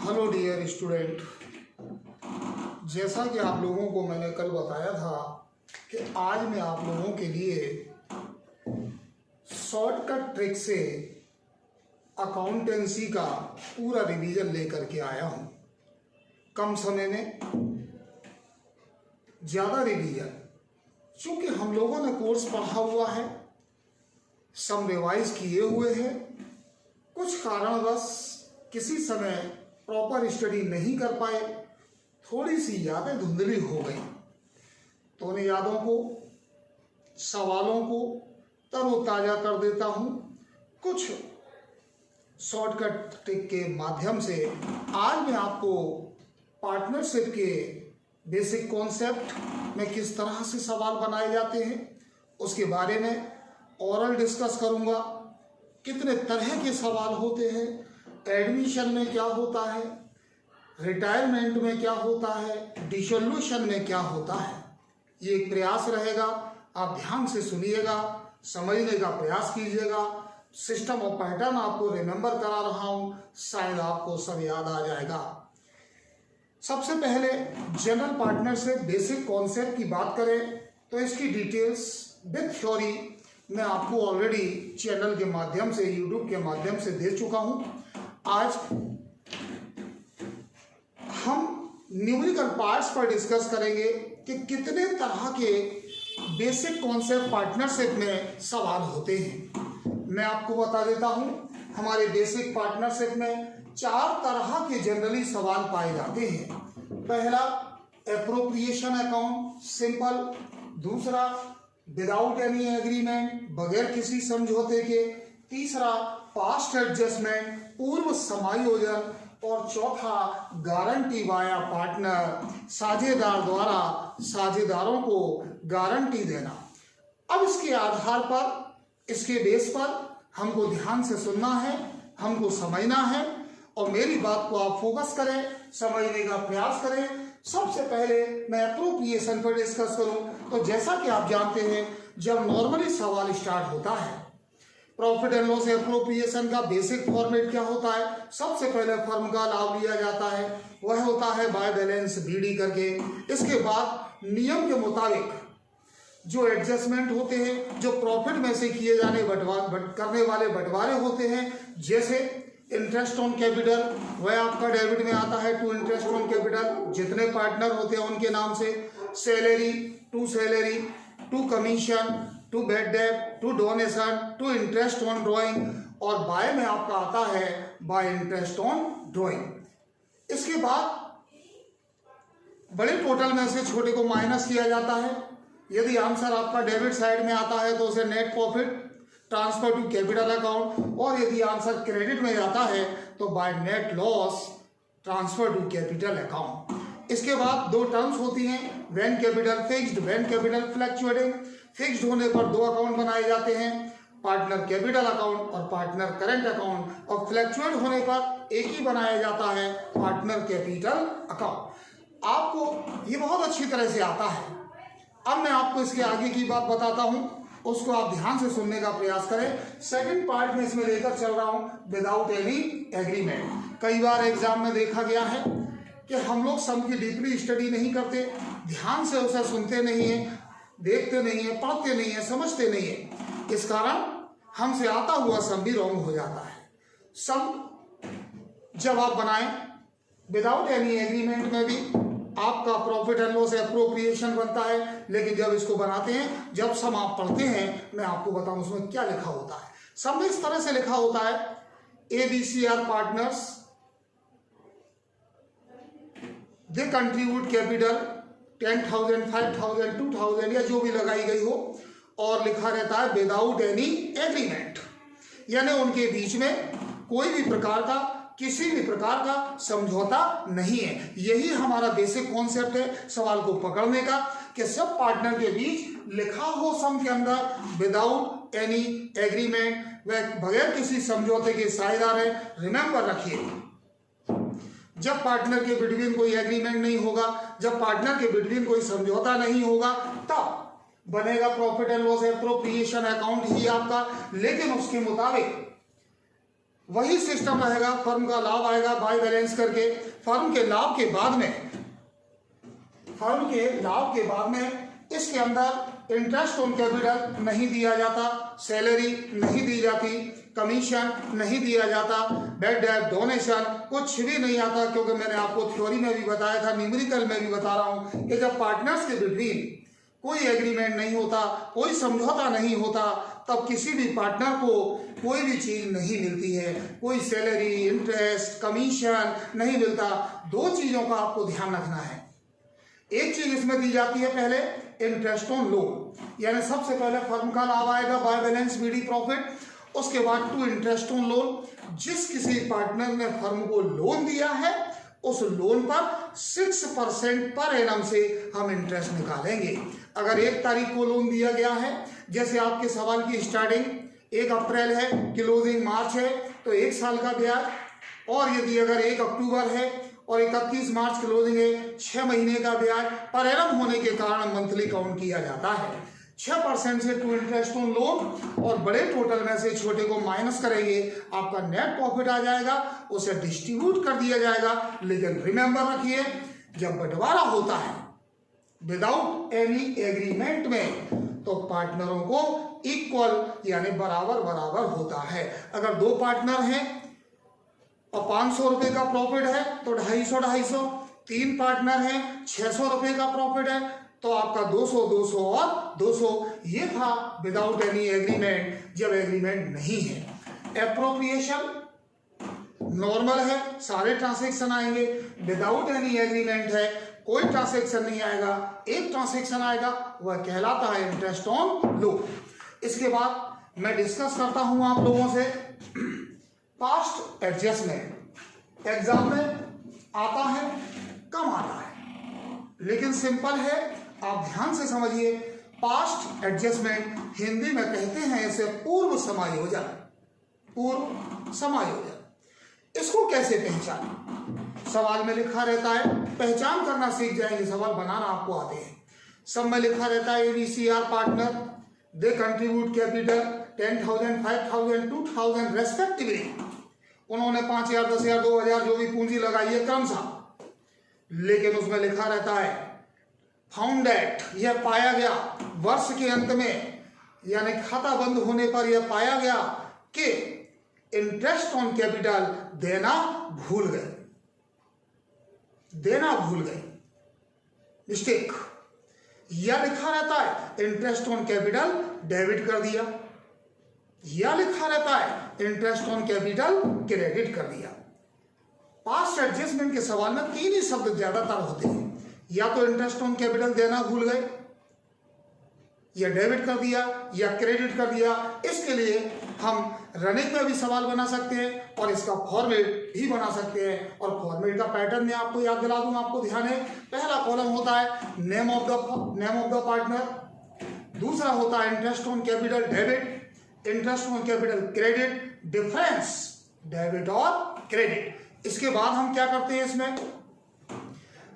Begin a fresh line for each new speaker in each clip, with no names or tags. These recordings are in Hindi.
हेलो डियर स्टूडेंट, जैसा कि आप लोगों को मैंने कल बताया था कि आज मैं आप लोगों के लिए शॉर्टकट ट्रिक से अकाउंटेंसी का पूरा रिवीजन लेकर के आया हूँ। कम समय में ज़्यादा रिवीजन, चूँकि हम लोगों ने कोर्स पढ़ा हुआ है, सम रिवाइज किए हुए हैं, कुछ कारणवश किसी समय प्रॉपर स्टडी नहीं कर पाए, थोड़ी सी यादें धुंधली हो गई, तो उन यादों को, सवालों को तरोताज़ा कर देता हूँ कुछ शॉर्टकट ट्रिक के माध्यम से। आज मैं आपको पार्टनरशिप के बेसिक कॉन्सेप्ट में किस तरह से सवाल बनाए जाते हैं उसके बारे में ओरल डिस्कस करूँगा। कितने तरह के सवाल होते हैं, एडमिशन में क्या होता है, रिटायरमेंट में क्या होता है, डिसोल्यूशन में क्या होता है, ये एक प्रयास रहेगा। आप ध्यान से सुनिएगा, समझने का प्रयास कीजिएगा। सिस्टम और पैटर्न आपको रिमेंबर करा रहा हूँ, शायद आपको सब याद आ जाएगा। सबसे पहले जनरल पार्टनरशिप बेसिक कॉन्सेप्ट की बात करें तो इसकी डिटेल्स विद थ्योरी मैं आपको ऑलरेडी चैनल के माध्यम से, यूट्यूब के माध्यम से दे चुका हूँ। आज हम न्यूमेरिकल पार्ट्स पर डिस्कस करेंगे कि कितने तरह के बेसिक कॉन्सेप्ट पार्टनरशिप में सवाल होते हैं। मैं आपको बता देता हूं, हमारे बेसिक पार्टनरशिप में 4 तरह के जनरली सवाल पाए जाते हैं। पहला एप्रोप्रिएशन अकाउंट, सिंपल। दूसरा विदाउट एनी एग्रीमेंट, बगैर किसी समझौते के। तीसरा पास्ट एडजस्टमेंट, पूर्व समायोजन। और चौथा गारंटी वाया पार्टनर, साझेदार द्वारा साझेदारों को गारंटी देना। अब इसके आधार पर, इसके बेस पर हमको ध्यान से सुनना है, हमको समझना है और मेरी बात को आप फोकस करें, समझने का प्रयास करें। सबसे पहले मैं एप्रोप्रिएशन पर डिस्कस करूं तो जैसा कि आप जानते हैं, जब नॉर्मली सवाल स्टार्ट होता है, प्रॉफिट एंड लॉस एप्रोप्रिएशन का बेसिक फॉर्मेट क्या होता है? सबसे पहले फर्म का लाभ लिया जाता है, वह होता है बाय बैलेंस बीडी करके। इसके बाद नियम के मुताबिक जो एडजस्टमेंट होते हैं, जो प्रॉफिट में से किए जाने करने वाले बंटवारे होते हैं, जैसे इंटरेस्ट ऑन कैपिटल, वह आपका डेबिट में आता है टू इंटरेस्ट ऑन कैपिटल, जितने पार्टनर होते हैं उनके नाम से। Salary, to commission, to bad debt, to donation, to interest on drawing और बाय में आपका आता है बाय इंटरेस्ट ऑन ड्राइंग। इसके बाद बड़े टोटल में से छोटे को माइनस किया जाता है। यदि आंसर आपका डेबिट साइड में आता है तो उसे net profit transfer to capital account, और यदि आंसर क्रेडिट में जाता है तो by net loss transfer to capital account. इसके बाद 2 टर्म्स होती हैं, when capital fixed, when capital fluctuating. Fixed होने पर 2 अकाउंट बनाए जाते हैं, पार्टनर कैपिटल अकाउंट और पार्टनर करंट अकाउंट, और फ्लक्चुएट होने पर एक ही बनाया जाता है, पार्टनर कैपिटल अकाउंट। आपको ये बहुत अच्छी तरह से आता है। अब मैं आपको इसके आगे की बात बताता हूं, उसको आप ध्यान से सुनने का प्रयास करें। सेकंड पार्ट में इसमें लेकर चल रहा हूं विदाउट एनी एग्रीमेंट। कई बार एग्जाम में देखा गया है कि हम लोग सम की डीपली स्टडी नहीं करते, ध्यान से उसे सुनते नहीं है, देखते नहीं है, पढ़ते नहीं है, समझते नहीं है। इस कारण हमसे आता हुआ सम भी रॉन्ग हो जाता है। सम जब आप बनाएं विदाउट एनी एग्रीमेंट में भी आपका प्रॉफिट एंड लॉस एप्रोप्रिएशन बनता है, लेकिन जब इसको बनाते हैं, जब सम आप पढ़ते हैं, मैं आपको बताऊं उसमें क्या लिखा होता है। सम में इस तरह से लिखा होता है, ABC are partners, they contribute capital 10,000, 5,000, 2,000 या जो भी लगाई गई हो, और लिखा रहता है विदाउट एनी एग्रीमेंट, यानी उनके बीच में कोई भी प्रकार का, किसी भी प्रकार का समझौता नहीं है। यही हमारा बेसिक कॉन्सेप्ट है सवाल को पकड़ने का, कि सब पार्टनर के बीच लिखा हो सम के अंदर विदाउट एनी एग्रीमेंट, वह बगैर किसी समझौते के साझेदार है। रिमेंबर रखिए, जब पार्टनर के बिटवीन कोई एग्रीमेंट नहीं होगा, जब पार्टनर के बिटवीन कोई समझौता नहीं होगा, तब बनेगा profit and loss appropriation account ही आपका। लेकिन उसके मुताबिक वही सिस्टम रहेगा, फर्म का लाभ आएगा बाय बैलेंस करके। फर्म के लाभ के बाद में इसके अंदर इंटरेस्ट ऑन कैपिटल नहीं दिया जाता, सैलरी नहीं दी जाती, कमीशन नहीं दिया जाता, बैड डेट डोनेशन कुछ भी नहीं आता, क्योंकि मैंने आपको थ्योरी में भी बताया था, न्यूमेरिकल में भी बता रहा हूं कि जब पार्टनर्स के बिटवीन कोई एग्रीमेंट नहीं होता, कोई समझौता नहीं होता, तब किसी भी पार्टनर को कोई भी चीज नहीं मिलती है, कोई सैलरी, इंटरेस्ट, कमीशन नहीं मिलता। दो चीजों का आपको ध्यान रखना है। एक चीज इसमें दी जाती है पहले इंटरेस्ट ऑन लोन, यानी सबसे पहले फर्म का लाभ आएगा बाय बैलेंस बीडी प्रॉफिट, उसके बाद टू इंटरेस्ट ऑन लोन। जिस किसी पार्टनर ने फर्म को लोन दिया है उस लोन पर 6% पर एनम से हम इंटरेस्ट निकालेंगे। अगर 1 तारीख को लोन दिया गया है, जैसे आपके सवाल की स्टार्टिंग 1 अप्रैल है, क्लोजिंग मार्च है, तो 1 साल का ब्याज, और यदि अगर 1 अक्टूबर है और 31 मार्च क्लोजिंग है, 6 महीने का ब्याज पर एनम होने के कारण मंथली काउंट किया जाता है। 6% से टू इंटरेस्ट ऑन लोन और बड़े टोटल में से छोटे को माइनस करेंगे, आपका नेट प्रॉफिट आ जाएगा, उसे डिस्ट्रीब्यूट कर दिया जाएगा। लेकिन रिमेंबर रखिए, जब बंटवारा होता है विदाउट एनी एग्रीमेंट में, तो पार्टनरों को इक्वल यानी बराबर बराबर होता है। अगर 2 पार्टनर हैं और 500 रुपए का प्रॉफिट है तो 250-250, 3 पार्टनर हैं 600 रुपए का प्रॉफिट है तो आपका 200 और 200। ये था विदाउट एनी एग्रीमेंट, जब एग्रीमेंट नहीं है। एप्रोप्रिएशन नॉर्मल है, सारे ट्रांसैक्शन आएंगे। विदाउट एनी एग्रीमेंट है, कोई ट्रांसैक्शन नहीं आएगा, एक ट्रांसैक्शन आएगा, वह कहलाता है इंटरेस्ट ऑन लोन। इसके बाद मैं डिस्कस करता हूं आप लोगों से पास्ट एडजस्टमेंट। एग्जाम में आता है, कम आता है, लेकिन सिंपल है, आप ध्यान से समझिए। पास्ट एडजस्टमेंट हिंदी में कहते हैं इसे पूर्व समायोजन। पूर्व समायोजन इसको कैसे पहचानें? सवाल में लिखा रहता है, पहचान करना सीख जाएंगे, सवाल बनाना आपको आते हैं। सब में लिखा रहता है ABCR पार्टनर, दे कंट्रीब्यूट कैपिटल 10,000, 5,000, 2,000 रेस्पेक्टिवली। उन्होंने 5,000, 10,000, 2,000 जो भी पूंजी लगाई है क्रमशः, लेकिन उसमें लिखा रहता है फाउंड एट, यह पाया गया वर्ष के अंत में, यानी खाता बंद होने पर यह पाया गया कि इंटरेस्ट ऑन कैपिटल देना भूल गए, मिस्टेक। यह लिखा रहता है इंटरेस्ट ऑन कैपिटल डेबिट कर दिया, यह लिखा रहता है इंटरेस्ट ऑन कैपिटल क्रेडिट कर दिया। पास्ट एडजस्टमेंट के सवाल में 3 ही शब्द ज्यादातर होते हैं, या तो इंटरेस्ट ऑन कैपिटल देना भूल गए, या डेबिट कर दिया, या क्रेडिट कर दिया। इसके लिए हम रनिंग में भी सवाल बना सकते हैं और इसका फॉर्मेट भी बना सकते हैं। और फॉर्मेट का पैटर्न मैं आपको याद दिला दूं, आपको ध्यान है। पहला कॉलम होता है नेम ऑफ द पार्टनर, दूसरा होता है interest on capital debit, interest on capital credit, difference debit और क्रेडिट। इसके बाद हम क्या करते हैं, इसमें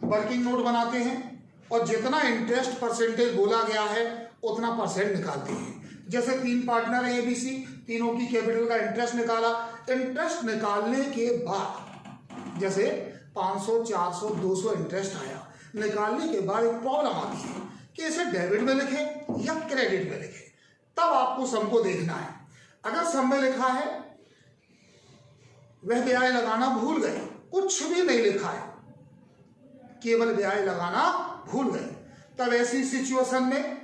वर्किंग नोट बनाते हैं और जितना इंटरेस्ट परसेंटेज बोला गया है उतना परसेंट निकालते हैं। जैसे 3 पार्टनर है ABC, तीनों की कैपिटल का इंटरेस्ट निकाला। इंटरेस्ट निकालने के बाद जैसे 500, 400, 200 इंटरेस्ट आया, निकालने के बाद एक प्रॉब्लम आती है कि इसे डेबिट में लिखें या क्रेडिट में लिखें। तब आपको सम को देखना है। अगर सम में लिखा है वह ब्याज लगाना भूल गए, कुछ भी नहीं लिखा है, केवल ब्याज लगाना भूल गए, तब ऐसी सिचुएशन में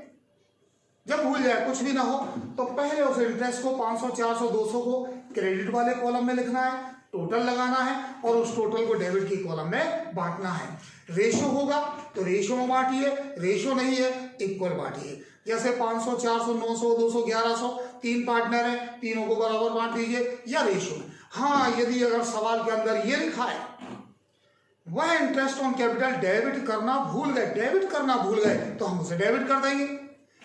जब भूल जाए कुछ भी ना हो तो पहले उस इंटरेस्ट को 500, 400, 200 को क्रेडिट वाले कॉलम में लिखना है, टोटल लगाना है और उस टोटल को डेबिट की कॉलम में बांटना है। रेशो होगा तो रेशो में बांटिए, रेशो नहीं है इक्वल बांटिए। जैसे 500, 400, 900, 200, 1100, 3 पार्टनर हैं, तीनों को बराबर बांट दीजिए या रेशो। हाँ, यदि अगर सवाल के अंदर ये लिखा है वह इंटरेस्ट ऑन कैपिटल डेबिट करना भूल गए तो हम उसे डेबिट कर देंगे,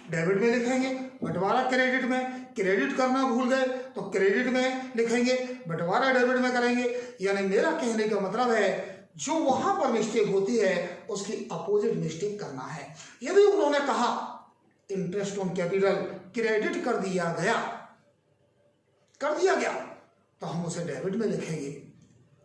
डेबिट में लिखेंगे। बंटवारा क्रेडिट में, क्रेडिट करना भूल गए तो क्रेडिट में लिखेंगे, बंटवारा डेबिट में करेंगे। यानी मेरा कहने का मतलब है जो वहां पर मिस्टेक होती है उसकी अपोजिट मिस्टेक करना है। यदि उन्होंने कहा इंटरेस्ट ऑन कैपिटल क्रेडिट कर दिया गया तो हम उसे डेबिट में लिखेंगे,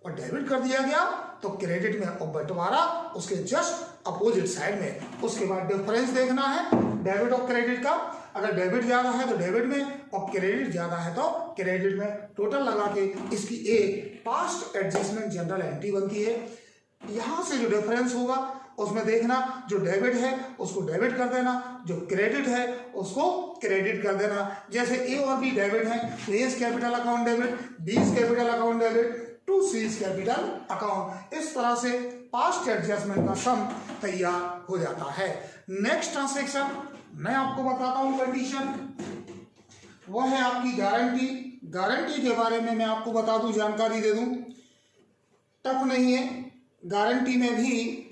और डेबिट कर दिया गया तो क्रेडिट में, और बंटवारा उसके जस्ट अपोजिट साइड में। उसके बाद डिफरेंस देखना है डेबिट और क्रेडिट का। अगर डेबिट ज्यादा है तो डेबिट में, और क्रेडिट ज्यादा है तो क्रेडिट में। टोटल लगा के इसकी एक पास्ट एडजस्टमेंट जनरल एंट्री बनती है। यहां से जो डिफरेंस होगा उसमें देखना, जो डेबिट है उसको डेबिट कर देना, जो क्रेडिट है उसको क्रेडिट कर देना। जैसे ए और बी डेबिट है तो A capital account debit, B capital account debit, to C capital account. इस तरह से पास्ट एडजस्टमेंट का सम तैयार हो जाता है। नेक्स्ट ट्रांसैक्शन मैं आपको बताता हूं कंडीशन, वह है आपकी गारंटी। गारंटी के बारे में मैं आपको बता दूं, जानकारी दे दूं, टफ नहीं है। गारंटी में भी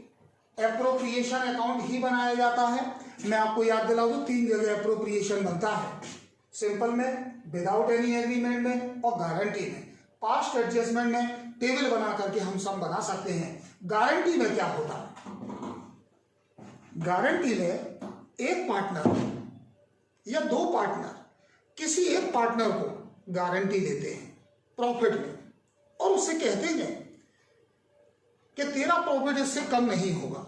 एप्रोप्रिएशन अकाउंट ही बनाया जाता है। मैं आपको याद दिला दूं, 3 जगह एप्रोप्रिएशन बनता है, सिंपल में, विदाउट एनी एग्रीमेंट में, और गारंटी में। पास्ट एडजस्टमेंट में टेबल बना करके हम सम बना सकते हैं। गारंटी में क्या होता है, गारंटी में एक पार्टनर या 2 पार्टनर किसी एक पार्टनर को गारंटी देते हैं प्रॉफिट में, और उससे कहते हैं कि तेरा प्रॉफिट इससे कम नहीं होगा।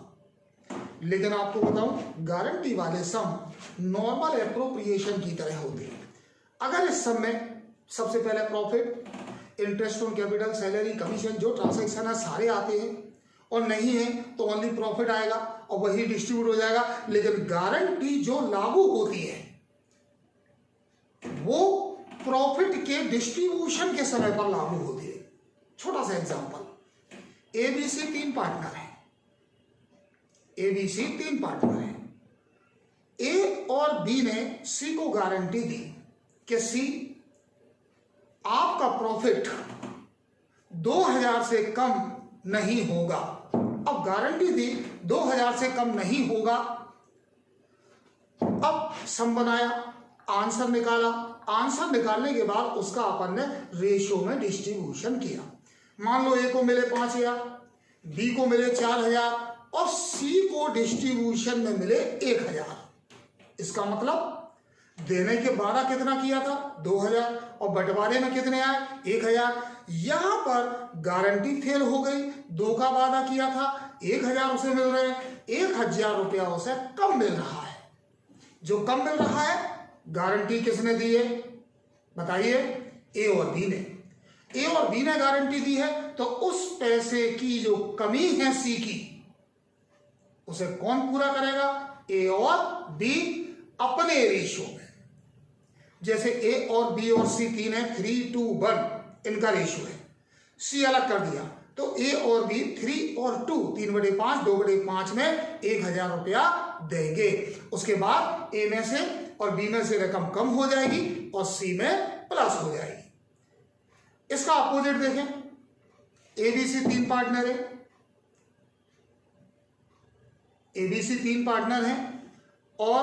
लेकिन आपको बताऊं, गारंटी वाले सम नॉर्मल एप्रोप्रिएशन की तरह होते हैं। अगर इस सम में सबसे पहले profit, interest on capital, salary, commission, जो ट्रांसैक्शन है सारे आते हैं, और नहीं है तो ओनली प्रॉफिट आएगा और वही डिस्ट्रीब्यूट हो जाएगा। लेकिन गारंटी जो लागू होती है वो प्रॉफिट के डिस्ट्रीब्यूशन के समय पर लागू होती है। छोटा सा एग्जांपल, एबीसी 3 पार्टनर है, एबीसी 3 पार्टनर है। ए और बी ने सी को गारंटी दी कि सी आपका प्रॉफिट 2000 से कम नहीं होगा। अब गारंटी दी 2000 से कम नहीं होगा। अब सम बनाया, आंसर निकाला, आंसर निकालने के बाद उसका अपन ने रेशियो में डिस्ट्रीब्यूशन किया। मान लो ए को मिले 5000, बी को मिले 4000 और सी को डिस्ट्रीब्यूशन में मिले 1000। इसका मतलब देने के बाद कितना किया था 2000, और बंटवारे में कितने आए 1000। यहां पर गारंटी फेल हो गई, 2 का वादा किया था, 1000 उसे मिल रहे हैं, 1000 रुपया उसे कम मिल रहा है। जो कम मिल रहा है गारंटी किसने दी है बताइए, ए और बी ने। ए और बी ने गारंटी दी है, तो उस पैसे की जो कमी है सी की, उसे कौन पूरा करेगा, ए और बी अपने रेशियो में। जैसे ए और बी और सी 3 है, 3:1 इनका रेशियो है। सी अलग कर दिया तो ए और बी 3 और 2, 3/5, 2/5 में 1000 रुपया देंगे। उसके बाद ए में से और बी में से रकम कम हो जाएगी और सी में प्लस हो जाएगी। इसका अपोजिट देखें, एबीसी 3 पार्टनर है, एबीसी 3 पार्टनर है और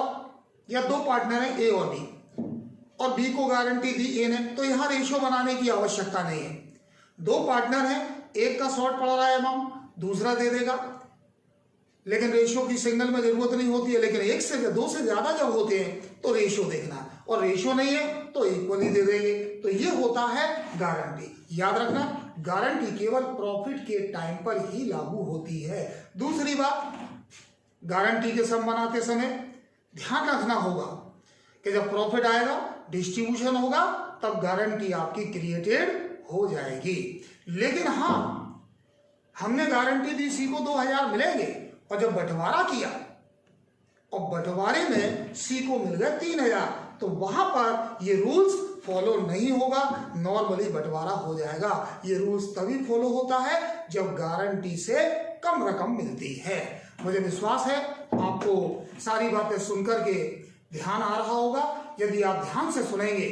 या 2 पार्टनर है ए और बी, और बी को गारंटी दी ए ने, तो यहां रेशियो बनाने की आवश्यकता नहीं है। 2 पार्टनर है, एक का शॉर्ट पड़ रहा है अमाउंट, दूसरा दे देगा, लेकिन रेशियो की सिंगल में जरूरत नहीं होती है। लेकिन 1 से 2 से ज्यादा जब होते हैं तो रेशियो देखना, और रेशियो नहीं है तो इक्वली दे देंगे। तो ये होता है गारंटी। याद रखना, गारंटी केवल प्रॉफिट के टाइम पर ही लागू होती है। दूसरी बात, गारंटी के सम बनाते समय ध्यान रखना होगा कि जब प्रॉफिट आएगा, डिस्ट्रीब्यूशन होगा, तब गारंटी आपकी क्रिएटेड हो जाएगी। लेकिन हाँ, हमने गारंटी दी सी को 2000 मिलेंगे, और जब बंटवारा किया और बंटवारे में सी को मिल गए 3000, तो वहां पर ये रूल्स फॉलो नहीं होगा, नॉर्मली बंटवारा हो जाएगा। ये रूल्स तभी फॉलो होता है जब गारंटी से कम रकम मिलती है। मुझे विश्वास है आपको सारी बातें सुनकर के ध्यान आ रहा होगा। यदि आप ध्यान से सुनेंगे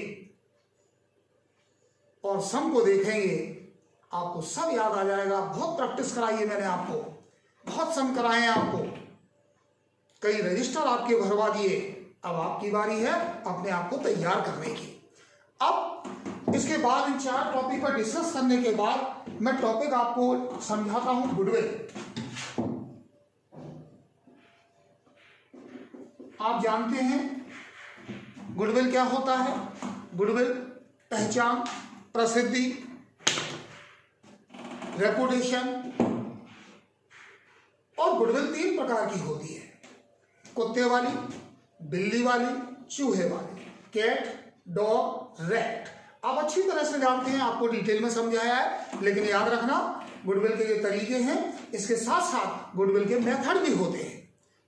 और सम को देखेंगे, आपको सब याद आ जाएगा। बहुत प्रैक्टिस कराई है मैंने आपको, बहुत सम कराए हैं आपको, कई रजिस्टर आपके भरवा दिए। अब आपकी बारी है अपने आप को तैयार करने की। अब इसके बाद इन 4 टॉपिक पर डिस्कस करने के बाद मैं टॉपिक आपको समझाता हूं, गुडविल। आप जानते हैं गुडविल क्या होता है। गुडविल पहचान, प्रसिद्धि, रेपुटेशन और गुडविल 3 प्रकार की होती है, कुत्ते वाली, बिल्ली वाली, चूहे वाली, कैट, डॉग, रैट। आप अच्छी तरह से जानते हैं, आपको डिटेल में समझाया है, लेकिन याद रखना गुडविल के ये तरीके हैं, इसके साथ साथ गुडविल के मेथड भी होते हैं।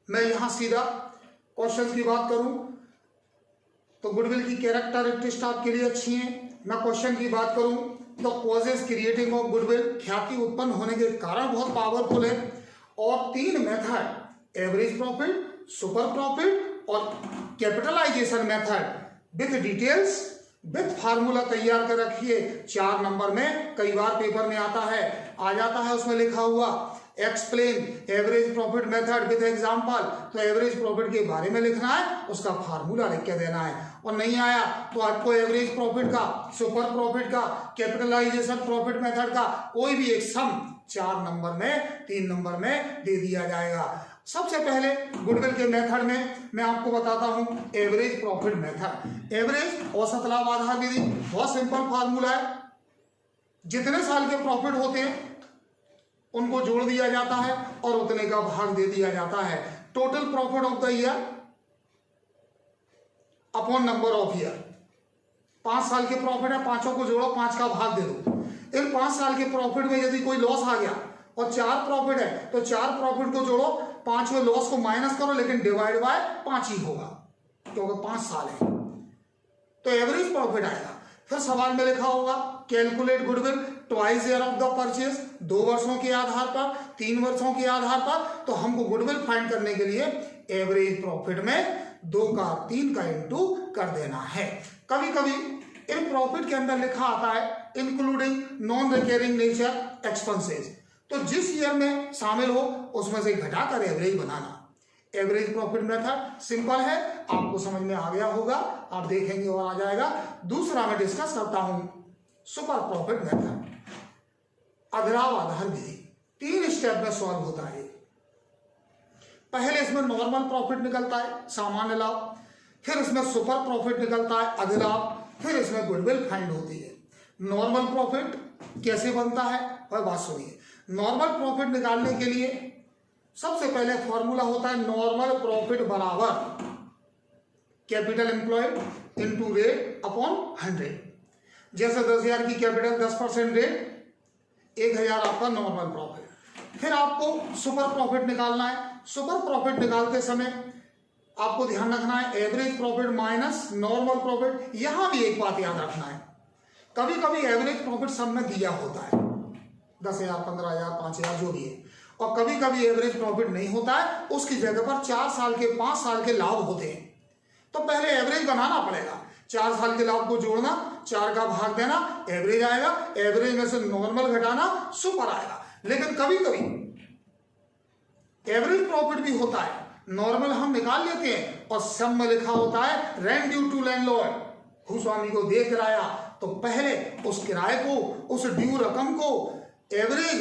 मैं यहां सीधा क्वेश्चंस की बात करूं तो गुडविल की कैरेक्टरिस्टिक्स आपके लिए अच्छी हैं। मैं क्वेश्चन की बात करूं तो कॉजेस क्रिएटिंग ऑफ गुडविल, ख्याति उत्पन्न होने के कारण बहुत पावरफुल है। और 3 method, average profit, super profit और capitalisation method with details with formula तैयार कर रखिए। 4 नंबर में कई बार पेपर में आता है, आ जाता है, उसमें लिखा हुआ explain average profit method with example. तो एवरेज प्रॉफिट के बारे में लिखना है, उसका फार्मूला लिख के देना है। और नहीं आया तो आपको एवरेज प्रॉफिट का, सुपर प्रॉफिट का, कैपिटलाइजेशन प्रॉफिट मेथड का कोई भी एक सम 4 नंबर में, 3 नंबर में दे दिया जाएगा। सबसे पहले गुडविल के मेथड में मैं आपको बताता हूं एवरेज प्रॉफिट मेथड। एवरेज औसत लाभ आधार विधि, बहुत सिंपल फार्मूला है। जितने साल के प्रॉफिट होते हैं उनको जोड़ दिया जाता है और उतने का भाग दे दिया जाता है। Total profit of the year upon number of year. 5 साल के प्रॉफिट है, 5 को जोड़ो, 5 का भाग दे दो। इन 5 साल के प्रॉफिट में यदि कोई लॉस आ गया और 4 प्रॉफिट है तो 4 प्रॉफिट को जोड़ो, 5वें लॉस को माइनस करो, लेकिन डिवाइड बाय 5 ही होगा क्योंकि 5 साल है, तो एवरेज प्रॉफिट आएगा। फिर सवाल में लिखा होगा calculate goodwill twice year of the purchase, 2 वर्षों के आधार पर, 3 वर्षों के आधार पर। तो हमको गुडविल फाइंड करने के लिए एवरेज प्रॉफिट में 2 का 3 का इंटू कर देना है। कभी कभी इन प्रॉफिट के अंदर लिखा आता है including non recurring nature expenses, तो जिस ईयर में शामिल हो उसमें से घटाकर एवरेज बनाना। एवरेज प्रॉफिट मेथड सिंपल है, आपको समझ में आ गया होगा, आप देखेंगे और आ जाएगा। दूसरा मैं डिस्कस करता हूं सुपर प्रॉफिट मेथड, अधिलाभ आधार विधि। 3 स्टेप में सॉल्व होता है। पहले इसमें नॉर्मल प्रॉफिट निकलता है, सामान्य लाभ, फिर इसमें सुपर प्रॉफिट निकलता है, अधिलाभ, फिर इसमें गुडविल फाइंड होती है। नॉर्मल प्रॉफिट कैसे बनता है वह बात सुनिए। नॉर्मल प्रॉफिट निकालने के लिए सबसे पहले फॉर्मूला होता है नॉर्मल प्रॉफिट बराबर capital employed into rate upon 100। जैसे 10,000 की कैपिटल, 10% रेट, 1,000 आपका नॉर्मल प्रॉफिट। फिर आपको सुपर प्रॉफिट निकालना है। सुपर प्रॉफिट निकालते समय आपको ध्यान रखना है average profit minus normal profit. यहां भी एक बात याद रखना है, कभी कभी एवरेज प्रॉफिट सब में दिया होता है, 10,000, 15,000, 5,000 जो भी है, और कभी कभी एवरेज प्रॉफिट नहीं होता है, उसकी जगह पर 4 साल के, 5 साल के लाभ होते हैं। तो पहले एवरेज बनाना पड़ेगा, 4 साल के लाभ को जोड़ना, 4 का भाग देना, एवरेज आएगा, एवरेज में से नॉर्मल घटाना, सुपर आएगा। लेकिन कभी कभी एवरेज प्रॉफिट भी होता है, नॉर्मल हम निकाल लेते हैं और सब में लिखा होता है रेंट ड्यू टू लैंडलॉर्ड, भूस्वामी को दे किराया। तो पहले उस किराए को, उस ड्यू रकम को एवरेज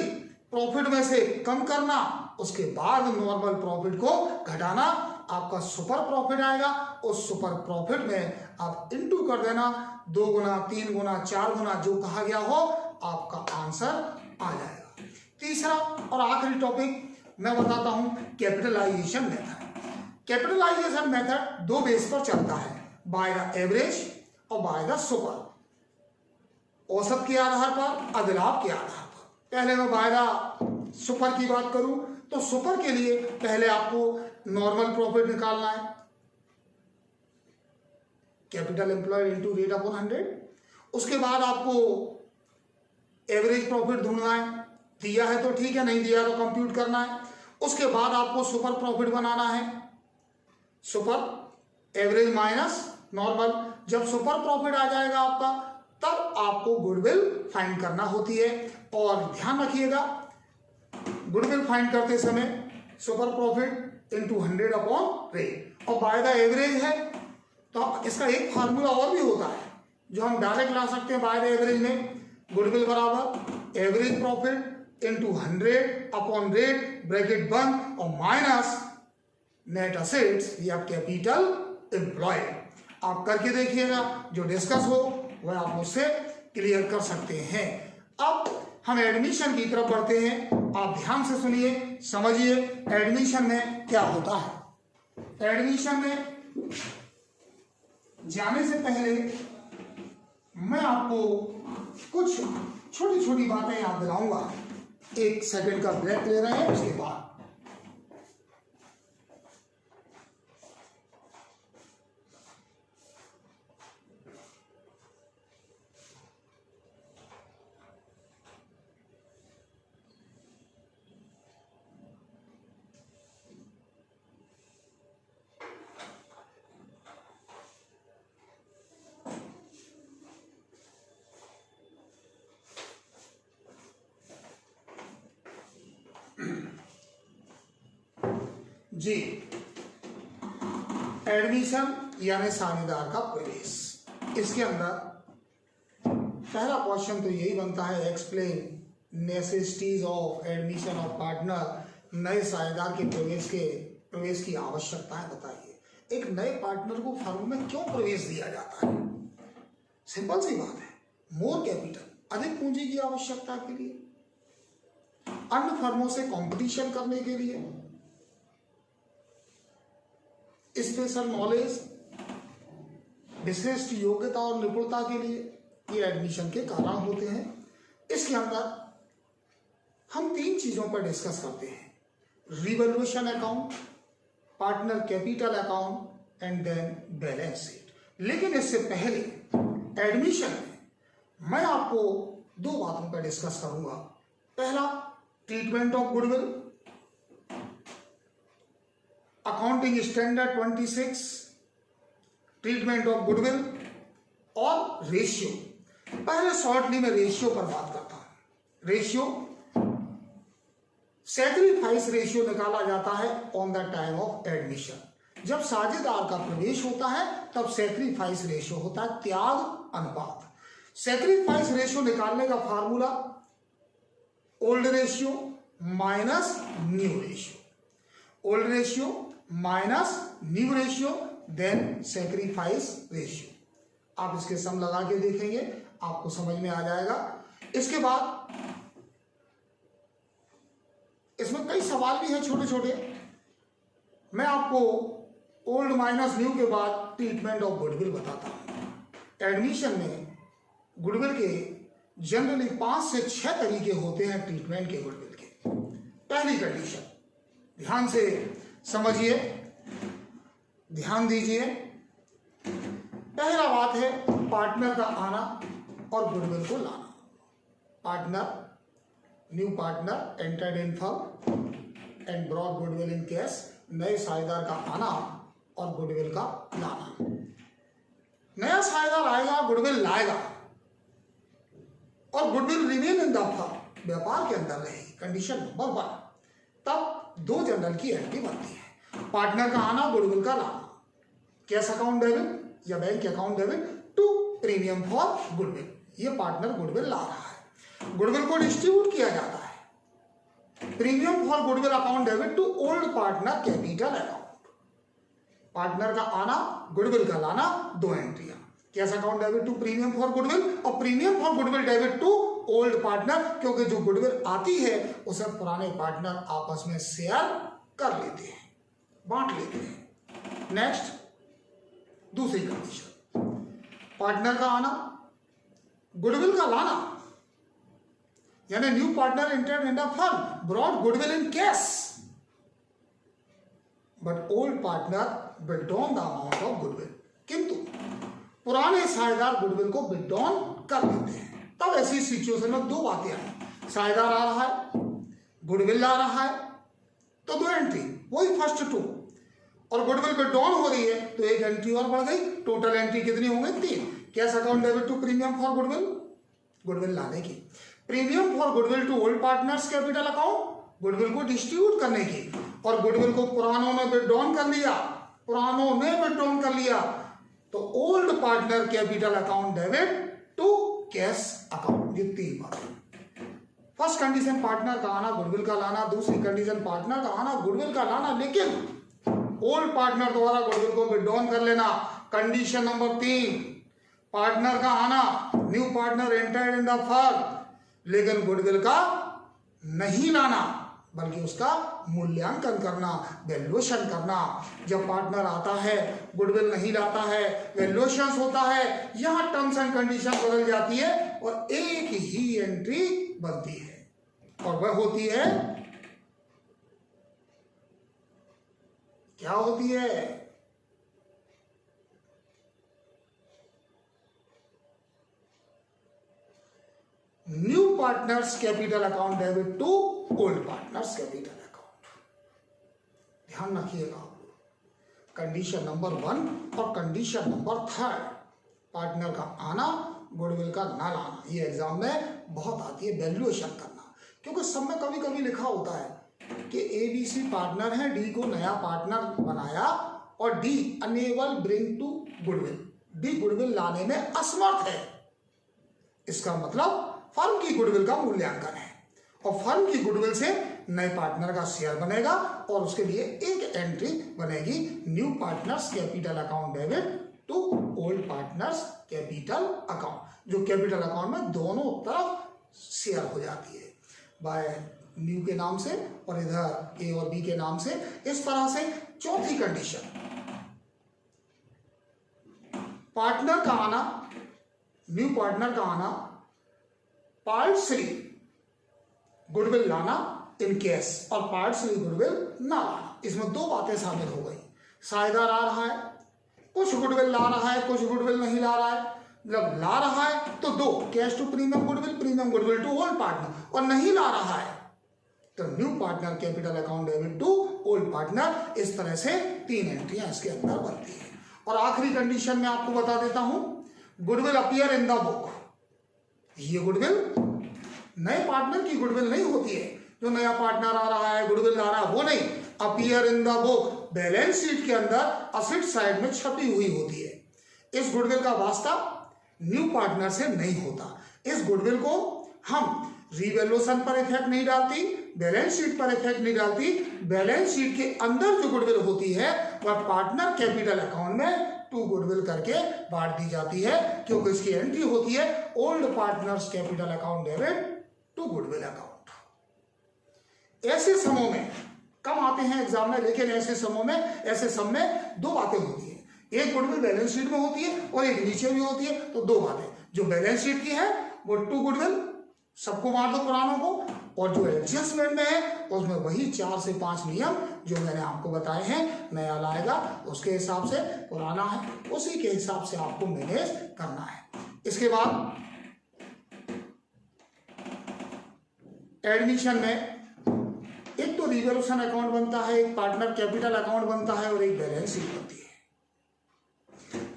प्रॉफिट में से कम करना, उसके बाद नॉर्मल प्रॉफिट को घटाना, आपका सुपर प्रॉफिट आएगा। उस सुपर प्रॉफिट में आप इनटू कर देना, 2 गुना, 3 गुना, 4 गुना, जो कहा गया हो, आपका आंसर आ जाएगा। तीसरा और आखिरी टॉपिक मैं बताता हूं capitalisation method. Capitalisation method 2 base पर चलता है, बाय द एवरेज और बाय द सुपर। औसत के आधार पर, अधिलाभ के आधार पर। पहले मैं बाय द सुपर की बात करूं तो सुपर के लिए पहले आपको नॉर्मल प्रॉफिट निकालना है, capital employed into rate upon 100। उसके बाद आपको एवरेज प्रॉफिट ढूंढना है, दिया है तो ठीक है, नहीं दिया तो कंप्यूट करना है। उसके बाद आपको सुपर प्रॉफिट बनाना है, सुपर एवरेज माइनस नॉर्मल। जब सुपर प्रॉफिट आ जाएगा आपका, तब आपको गुडविल फाइंड करना होती है। और ध्यान रखिएगा, गुडविल फाइंड करते समय super profit into 100 upon rate, और बाय द एवरेज है तो इसका एक फार्मूला और भी होता है जो हम डायरेक्ट ला सकते हैं बाय द एवरेज में। गुडविल बराबर average profit into 100 upon rate, bracket बंद, और माइनस नेट असेट्स या कैपिटल एम्प्लॉयड। आप करके देखिएगा, जो डिस्कस हो वह आप मुझसे क्लियर कर सकते हैं। अब हम एडमिशन की तरफ बढ़ते हैं। आप ध्यान से सुनिए, समझिए एडमिशन में क्या होता है। एडमिशन में जाने से पहले मैं आपको कुछ छोटी छोटी बातें याद दिलाऊंगा। 1 सेकंड का ब्रेक ले रहे हैं, उसके बाद जी, एडमिशन यानी साझेदार का प्रवेश। इसके अंदर पहला क्वेश्चन तो यही बनता है, explain necessities of admission of partner. नए साझेदार के प्रवेश की आवश्यकताएं बताइए। एक नए पार्टनर को फर्म में क्यों प्रवेश दिया जाता है? सिंपल सी बात है, मोर कैपिटल, अधिक पूंजी की आवश्यकता के लिए, अन्य फर्मों से कंपटीशन करने के लिए, स्पेशल नॉलेज, विशिष्ट योग्यता और निपुणता के लिए, ये एडमिशन के कारण होते हैं। इसके अंदर हम 3 चीजों पर डिस्कस करते हैं, revaluation account, partner capital account and then balance sheet. लेकिन इससे पहले एडमिशन में मैं आपको 2 बातों पर डिस्कस करूंगा। पहला, treatment of goodwill, accounting standard 26, treatment of goodwill और रेशियो। पहले शॉर्टली में रेशियो पर बात करता हूं। रेशियो, सैक्रिफाइस रेशियो निकाला जाता है on the time of admission. जब साझेदार का प्रवेश होता है तब सैक्रिफाइस रेशियो होता है, त्याग अनुपात। सैक्रिफाइस रेशियो निकालने का formula old ratio minus new ratio, old ratio minus new ratio then sacrifice ratio. आप इसके सम लगा के देखेंगे, आपको समझ में आ जाएगा। इसके बाद इसमें कई सवाल भी हैं छोटे छोटे। मैं आपको ओल्ड माइनस न्यू के बाद ट्रीटमेंट ऑफ गुडविल बताता हूं। एडमिशन में गुडविल के जनरली 5 से 6 तरीके होते हैं ट्रीटमेंट के गुडविल के। पहली कंडीशन, ध्यान से समझिए, ध्यान दीजिए। पहला बात है पार्टनर का आना और गुडविल को लाना। Partner, new partner entered in firm and brought goodwill in cash. नए साझेदार का आना और गुडविल का लाना। नया साझेदार आएगा, गुडविल लाएगा और goodwill remain in the firm, व्यापार के अंदर रहेगी। कंडीशन नंबर 1, तब 2 जनरल की एंट्री बनती है, पार्टनर का आना, गुडविल का लाना। कैश अकाउंट डेबिट या bank account debit to premium for goodwill. ये पार्टनर गुडविल ला रहा है, गुडविल को डिस्ट्रीब्यूट किया जाता है। Premium for goodwill account debit to old partner capital account. Partner का आना, गुडविल का लाना, 2 एंट्रियां। Cash account debit to premium for goodwill और premium for goodwill debit to old partner, क्योंकि जो गुडविल आती है उसे पुराने पार्टनर आपस में शेयर कर लेते हैं, बांट लेते हैं। नेक्स्ट, दूसरी कंडीशन, पार्टनर का आना, गुडविल का लाना, यानी new partner entered in the firm brought goodwill in cash but old partner withdrawn the amount of goodwill. किंतु पुराने साझेदार गुडविल को विथड्रॉन कर लेते हैं। तब ऐसी सिचुएशन में 2 बातें आई, साझेदार आ रहा है, गुडविल ला रहा है, तो 2 एंट्री, वही फर्स्ट 2, और गुडविल विथड्रॉन हो रही है तो 1 एंट्री और बढ़ गई। टोटल एंट्री कितनी हो गई? 3। Cash account debit to premium for goodwill, goodwill लाने की, premium for goodwill to old partners capital account, goodwill को डिस्ट्रीब्यूट करने की, और गुडविल को पुरानों ने विथड्रॉन कर लिया, पुरानों ने विथड्रॉन कर लिया तो old partner capital account debit to cash account. ये 3 बातें। फर्स्ट कंडीशन पार्टनर का आना, गुडविल का लाना। दूसरी कंडीशन पार्टनर का आना, गुडविल का लाना, लेकिन ओल्ड पार्टनर द्वारा गुडविल को विथड्रॉन कर लेना। कंडीशन नंबर 3, पार्टनर का आना, new partner entered in the firm, लेकिन गुडविल का नहीं लाना, बल्कि उसका मूल्यांकन करना, वैल्यूएशन करना। जब पार्टनर आता है, गुडविल नहीं लाता है, वैल्यूएशन होता है, यहां टर्म्स एंड कंडीशन बदल जाती है और एक ही एंट्री बनती है, और वह होती है, क्या होती है? New partners capital account debit to old partners capital account. ध्यान रखिएगा आप लोग, कंडीशन नंबर 1 और कंडीशन नंबर 3, पार्टनर का आना, गुडविल का ना लाना, ये एग्जाम में बहुत आती है, वैल्यूएशन करना। क्योंकि सब में कभी कभी लिखा होता है कि ABC पार्टनर है, D को नया पार्टनर बनाया और D unable bring to goodwill, D goodwill लाने में असमर्थ है। इसका मतलब फर्म की गुडविल का मूल्यांकन है, और फर्म की गुडविल से नए पार्टनर का शेयर बनेगा और उसके लिए एक एंट्री बनेगी, new partners capital account debit to old partners capital account, जो कैपिटल अकाउंट में दोनों तरफ शेयर हो जाती है, बाय न्यू के नाम से और इधर A और B के नाम से। इस तरह से चौथी कंडीशन, पार्टनर का आना, न्यू पार्टनर का आना, पार्ट 3 गुडविल लाना इन केस, और पार्ट 3 गुडविल ना लाना। इसमें दो बातें शामिल हो गई, साझेदार आ रहा है, कुछ गुडविल ला रहा है, कुछ गुडविल नहीं ला रहा है। जब ला रहा है तो दो, cash to premium goodwill to old partner, और नहीं ला रहा है तो new partner capital account debit to old partner. इस तरह से 3 एंट्रियां इसके अंदर बनती है। और आखिरी कंडीशन में आपको बता देता हूं, goodwill appear in the book. ये गुडविल नए पार्टनर की गुडविल नहीं होती है, जो नया पार्टनर आ रहा है गुडविल ला रहा है, वो नहीं। Appear in the book balance sheet के अंदर असेट साइड में छपी हुई होती है। इस गुडविल का वास्ता न्यू पार्टनर से नहीं होता। इस गुडविल को हम रिवैल्यूएशन पर इफेक्ट नहीं डालती, बैलेंस शीट पर इफेक्ट नहीं डालती। बैलेंस शीट के अंदर जो गुडविल होती है वह पार्टनर कैपिटल अकाउंट में टू गुडविल करके बांट दी जाती है, क्योंकि इसकी एंट्री होती है old partners capital account debit to goodwill account. ऐसे समूह में कम आते हैं एग्जाम में, लेकिन ऐसे समूह में, ऐसे सम में दो बातें होती है, एक गुडविल बैलेंस शीट में होती है और एक नीचे भी होती है। तो दो बातें, जो बैलेंस शीट की है वो टू गुडविल सबको मार दो पुरानों को, और जो एडजस्टमेंट में है उसमें वही 4 से 5 नियम जो मैंने आपको बताए हैं, नया लाएगा उसके हिसाब से, पुराना है उसी के हिसाब से आपको मैनेज करना है। इसके बाद एडमिशन में एक तो रिवैल्यूएशन अकाउंट बनता है, एक पार्टनर कैपिटल अकाउंट बनता है और एक बैलेंस शीट बनती है।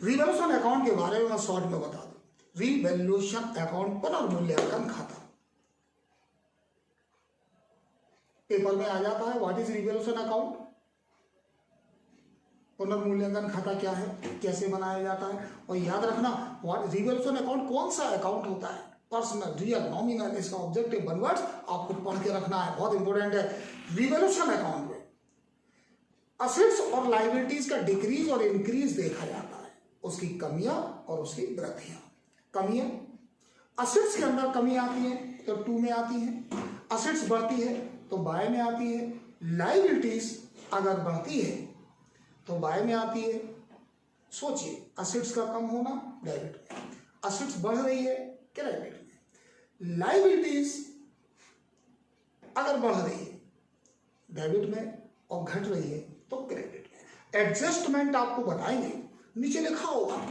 रिवैल्यूएशन अकाउंट के बारे में मैं शॉर्ट में बता दूं। रिवैल्यूएशन अकाउंट पुनर्मूल्यांकन खाता, पेपर में आ जाता है, व्हाट इज रिवैल्यूएशन अकाउंट, पुनर्मूल्यांकन खाता क्या है, कैसे बनाया जाता है। और याद रखना, रिवैल्यूएशन अकाउंट कौन सा अकाउंट होता है, पर्सनल, रियल, नॉमिनल, इसका ऑब्जेक्टिव वन वर्ड्स आपको पढ़ के रखना है, बहुत इंपॉर्टेंट है। रिवैल्यूएशन अकाउंट में असेट्स और लायबिलिटीज का डिक्रीज और इंक्रीज देखा जाता है, उसकी कमियां और उसकी वृद्धियां। कमियां, असेट्स के अंदर कमी आती है तो 2 में आती है, असेट्स बढ़ती है तो बाय में आती है, लायबिलिटीज अगर बढ़ती है तो बाय में आती है। सोचिए, असेट्स का कम होना डेबिट में, असेट्स बढ़ रही है क्रेडिट में, लायबिलिटीज अगर बढ़ रही है डेबिट में और घट रही है तो क्रेडिट में। एडजस्टमेंट आपको बताएंगे, नीचे लिखा होगा,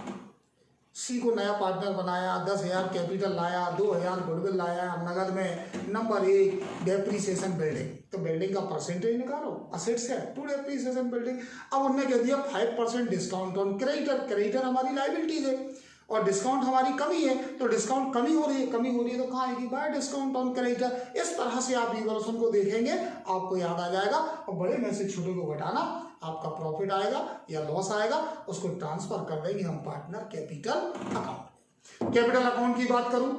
सी को नया पार्टनर बनाया, 10,000 कैपिटल लाया, 2,000 गुडविल लाया नगद में। नंबर 1 डेप्रीसिएशन बिल्डिंग, तो बिल्डिंग का परसेंटेज निकालो, असेट्स है टू डेप्रीसिएशन बिल्डिंग। अब उन्होंने कह दिया 5% डिस्काउंट ऑन क्रेडिटर, क्रेडिटर हमारी लायबिलिटीज है और डिस्काउंट हमारी कमी है, तो डिस्काउंट कमी हो रही है तो कहाँ आएगी, बाय डिस्काउंट ऑन क्रेडिटर। इस तरह से आप रिवैल्यूएशन को देखेंगे, आपको याद आ जाएगा, और बड़े में से छोटे को घटाना, आपका प्रॉफिट आएगा या लॉस आएगा उसको ट्रांसफर कर देंगे हम partner capital account. Capital account की बात करूं,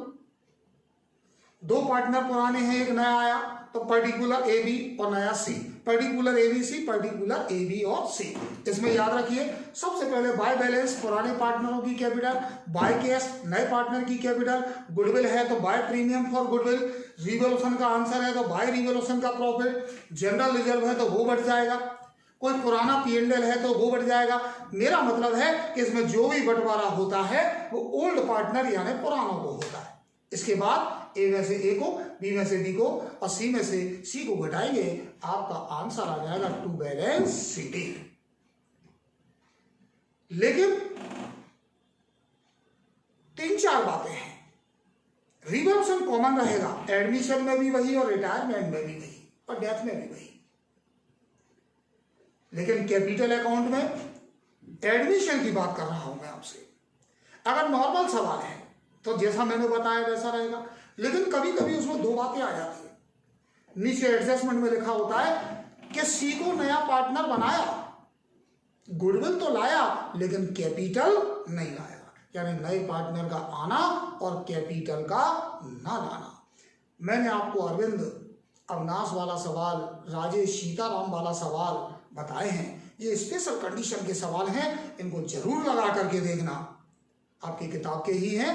2 पार्टनर पुराने हैं, एक नया आया, तो पर्टिकुलर AB और नया C। Particular ABC, particular AB और सी। इसमें याद रखिए सबसे पहले बाय बैलेंस पुराने पार्टनरों की कैपिटल, बाय कैश नए पार्टनर की कैपिटल, गुडविल है तो by premium for goodwill, revolution का आंसर है तो बाय रिवोल्यूशन का प्रॉफिट, जनरल रिजर्व है तो वो बढ़ जाएगा, कोई पुराना पीएनएल है तो वो बढ़ जाएगा। मेरा मतलब है कि इसमें जो भी बंटवारा होता है वो ओल्ड पार्टनर यानी पुरानों को होता है। इसके बाद ए में से ए को, बी में से बी को और सी में से सी को घटाएंगे, आपका आंसर आ जाएगा टू बैलेंस सीटी। लेकिन 3-4 बातें हैं। रिवोल्यूशन कॉमन रहेगा, एडमिशन में भी वही और रिटायरमेंट में भी वही और डेथ में भी वही। लेकिन कैपिटल अकाउंट में एडमिशन की बात कर रहा हूं मैं आपसे। अगर नॉर्मल सवाल है तो जैसा मैंने बताया वैसा रहेगा, लेकिन कभी कभी उसमें 2 बातें आ जाती है। नीचे एडजस्टमेंट में लिखा होता है कि सी को नया पार्टनर बनाया, गुडविल तो लाया लेकिन कैपिटल नहीं लाया, यानी नए पार्टनर का आना और कैपिटल का ना लाना। मैंने आपको अरविंद अविनाश वाला सवाल, राजेश सीताराम वाला सवाल बताए हैं। ये स्पेशल कंडीशन के सवाल हैं, इनको जरूर लगा करके देखना, आपकी किताब के ही हैं।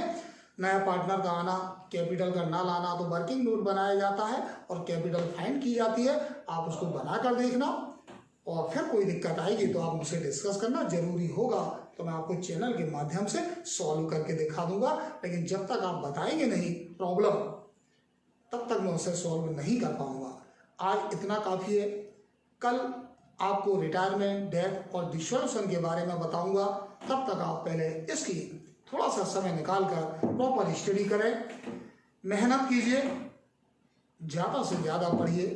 नया पार्टनर का आना, कैपिटल का ना लाना तो वर्किंग नोट बनाया जाता है और कैपिटल फाइंड की जाती है। आप उसको बना कर देखना और फिर कोई दिक्कत आएगी तो आप मुझसे डिस्कस करना, जरूरी होगा तो मैं आपको चैनल के माध्यम से सॉल्व करके दिखा दूंगा। लेकिन जब तक आप बताएंगे नहीं प्रॉब्लम, तब तक मैं उसे सॉल्व नहीं कर पाऊंगा। आज इतना काफ़ी है। कल आपको रिटायरमेंट, डेथ और डिसोल्यूशन के बारे में बताऊंगा। तब तक आप पहले इसकी थोड़ा सा समय निकालकर प्रॉपर स्टडी करें, मेहनत कीजिए, ज़्यादा से ज़्यादा पढ़िए।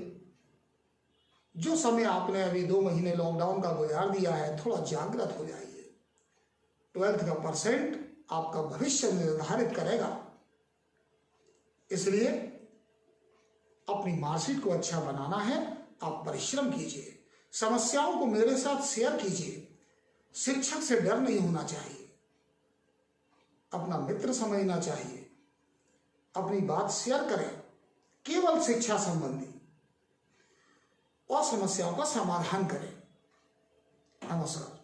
जो समय आपने अभी 2 महीने लॉकडाउन का गुजार दिया है, थोड़ा जागृत हो जाइए। 12th का परसेंट आपका भविष्य निर्धारित करेगा, इसलिए अपनी मार्कशीट को अच्छा बनाना है। आप परिश्रम कीजिए, समस्याओं को मेरे साथ शेयर कीजिए। शिक्षक से डर नहीं होना चाहिए, अपना मित्र समझना चाहिए, अपनी बात शेयर करें केवल शिक्षा संबंधी और समस्याओं का समाधान करें। नमस्कार।